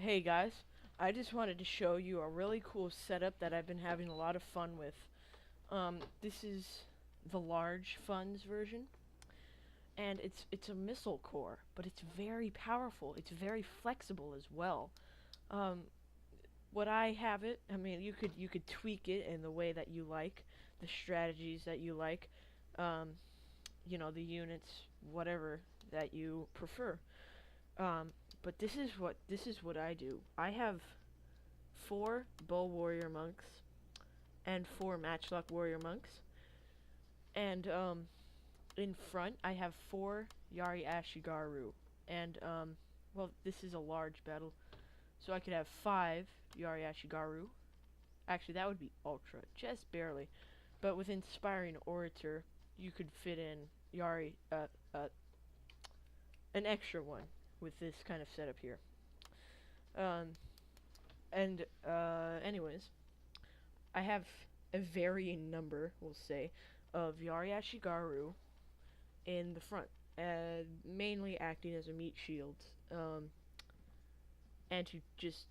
Hey guys, I just wanted to show you a really cool setup that I've been having a lot of fun with. This is the large funds version, and it's a missile core, but it's very powerful. It's very flexible as well. Um, what I have it, I mean, you could tweak it in the way that you like, the strategies that you like, um, the units, whatever that you prefer. Um, but this is what I do. I have four Bull Warrior monks and four Matchlock Warrior monks. And in front, I have four Yari Ashigaru. And well, this is a large battle, so I could have five Yari Ashigaru. Actually, that would be ultra, just barely. But with Inspiring Orator, you could fit in Yari, an extra one with this kind of setup here. Um, anyways, I have a varying number, we'll say, of Yariashigaru in the front, mainly acting as a meat shield, and to just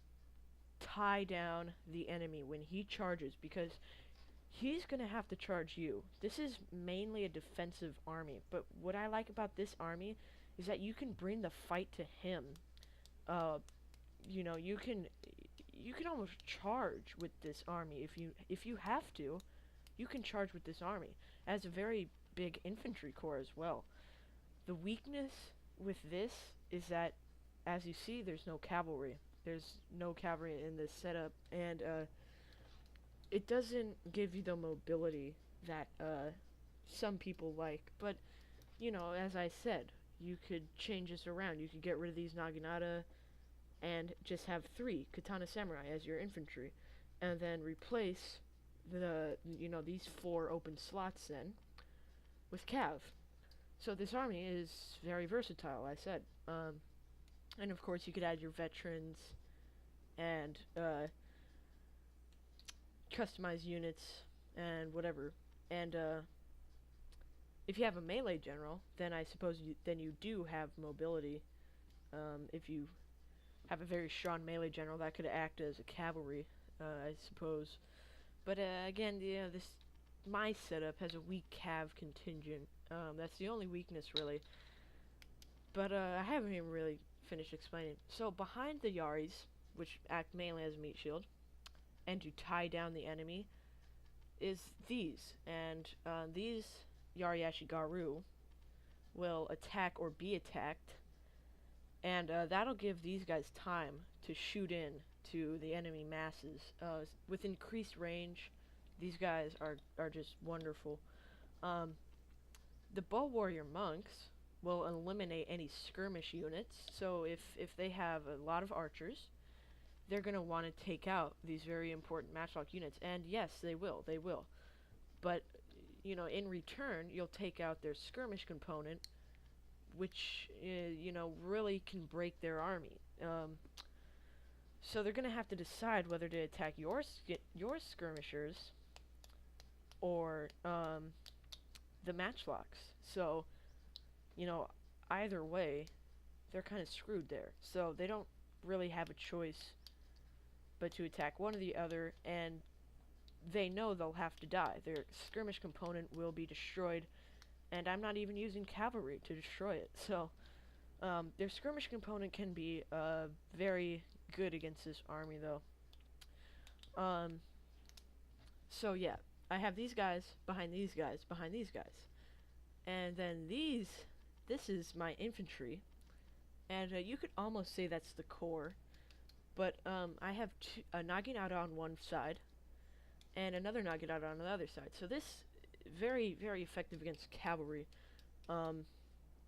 tie down the enemy when he charges, because he's gonna have to charge you. This is mainly a defensive army, but what I like about this army is that you can bring the fight to him. Uh, you can almost charge with this army if you have to. You can charge with this army. It has a very big infantry corps as well. The weakness with this is that, as you see, there's no cavalry. There's no cavalry in this setup, and it doesn't give you the mobility that some people like. But as I said, you could change this around. You could get rid of these Naginata and just have three Katana Samurai as your infantry, and then replace these four open slots then with Cav. So this army is very versatile, I said. And of course you could add your veterans and customize units and whatever. And if you have a melee general, then I suppose you do have mobility. If you have a very strong melee general, that could act as a cavalry, I suppose. But again, this my setup has a weak cav contingent. That's the only weakness, really. But I haven't even really finished explaining. So behind the Yaris, which act mainly as a meat shield, and to tie down the enemy, is these. And these Yari Ashigaru will attack or be attacked, and that'll give these guys time to shoot in to the enemy masses. With increased range, these guys are just wonderful. Um, the Bull Warrior monks will eliminate any skirmish units, so if they have a lot of archers, they're going to want to take out these very important matchlock units. And yes, they will. But, in return, you'll take out their skirmish component, which, really can break their army. So they're going to have to decide whether to attack your skirmishers or the matchlocks. So, either way, they're kind of screwed there. So they don't really have a choice but to attack one or the other, and they know they'll have to die. Their skirmish component will be destroyed, and I'm not even using cavalry to destroy it. So their skirmish component can be very good against this army, though. So yeah, I have these guys behind these guys behind these guys, and then this is my infantry, and you could almost say that's the core. But I have a Naginata on one side and another Naginata on the other side. So this very, very effective against cavalry.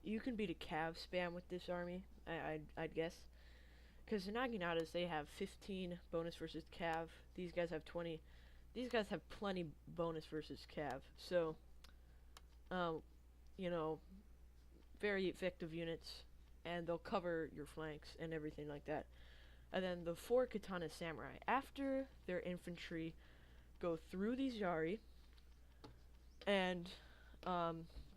You can beat a cav spam with this army, I'd guess. Because the Naginatas, they have 15 bonus versus cav. These guys have 20. These guys have plenty bonus versus cav. So, very effective units, and they'll cover your flanks and everything like that. And then the four Katana Samurai, after their infantry go through these Yari and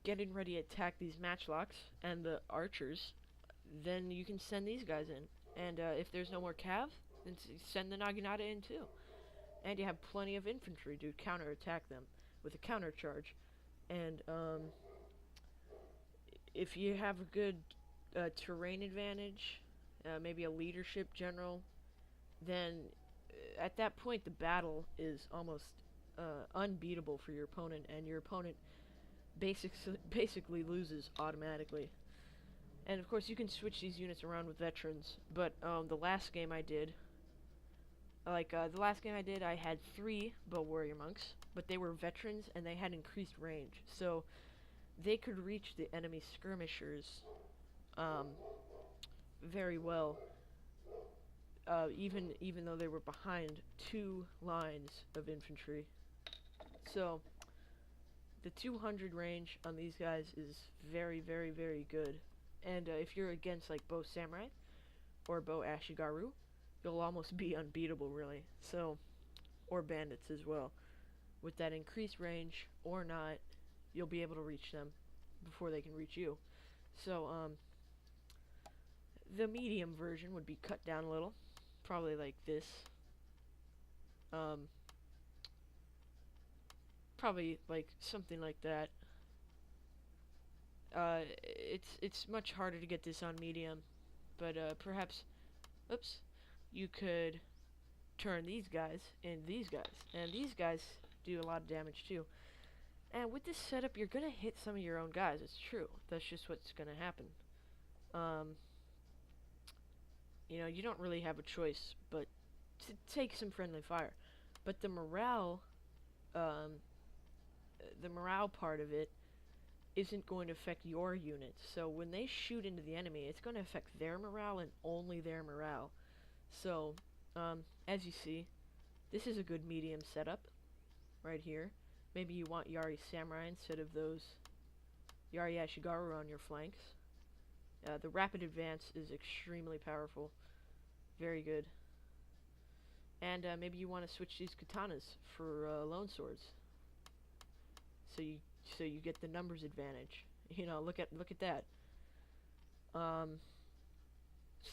getting ready to attack these matchlocks and the archers, then you can send these guys in. And if there's no more cav, then send the naginata in too. And you have plenty of infantry to counterattack them with a counter charge. And if you have a good terrain advantage, maybe a leadership general, then at that point the battle is almost unbeatable for your opponent, and your opponent basically loses automatically. And of course you can switch these units around with veterans, but the last game I did, I had 3 bow warrior monks, but they were veterans and they had increased range, so they could reach the enemy skirmishers very well, even though they were behind 2 lines of infantry. So the 200 range on these guys is very, very, very good. And if you're against like bow samurai or bow ashigaru, you'll almost be unbeatable, really. So, or bandits as well. With that increased range or not, you'll be able to reach them before they can reach you. So, the medium version would be cut down a little, probably like this. Probably like something like that. It's much harder to get this on medium, but perhaps, oops, you could turn these guys into these guys, and these guys do a lot of damage too. And with this setup, you're gonna hit some of your own guys. It's true. That's just what's gonna happen. You know, you don't really have a choice but to take some friendly fire. But the morale part of it isn't going to affect your units. So when they shoot into the enemy, it's going to affect their morale and only their morale. So, as you see, this is a good medium setup right here. Maybe you want Yari Samurai instead of those Yari Ashigaru on your flanks. The rapid advance is extremely powerful. Very good. And maybe you want to switch these katanas for lone swords. So you get the numbers advantage. You know, look at that.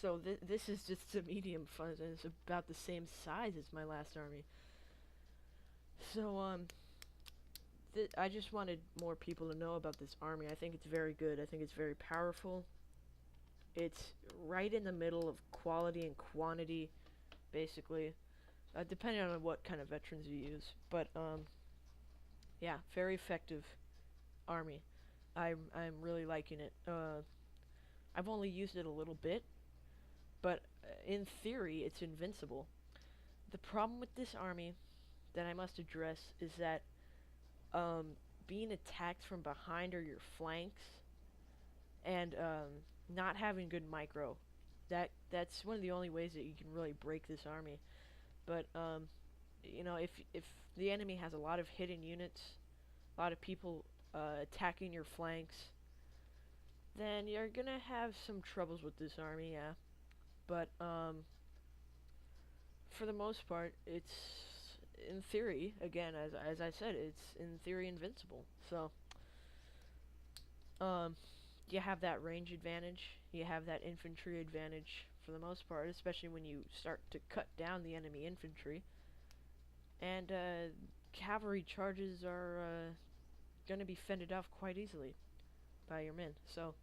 So this is just a medium fun, and it's about the same size as my last army. So I just wanted more people to know about this army. I think it's very good. I think it's very powerful. It's right in the middle of quality and quantity, basically, depending on what kind of veterans you use. But yeah, very effective army. I'm really liking it. I've only used it a little bit, but in theory, it's invincible. The problem with this army that I must address is that being attacked from behind or your flanks and not having good micro, that's one of the only ways that you can really break this army. But you know, if the enemy has a lot of hidden units, a lot of people attacking your flanks, then you're gonna have some troubles with this army, yeah. But for the most part, it's in theory, again, as I said, it's in theory invincible. So you have that range advantage, you have that infantry advantage for the most part, especially when you start to cut down the enemy infantry. And cavalry charges are going to be fended off quite easily by your men. So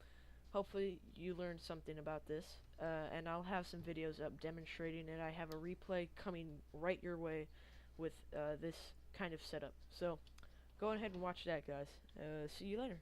hopefully you learned something about this, and I'll have some videos up demonstrating it. I have a replay coming right your way with this kind of setup. So go ahead and watch that, guys. See you later.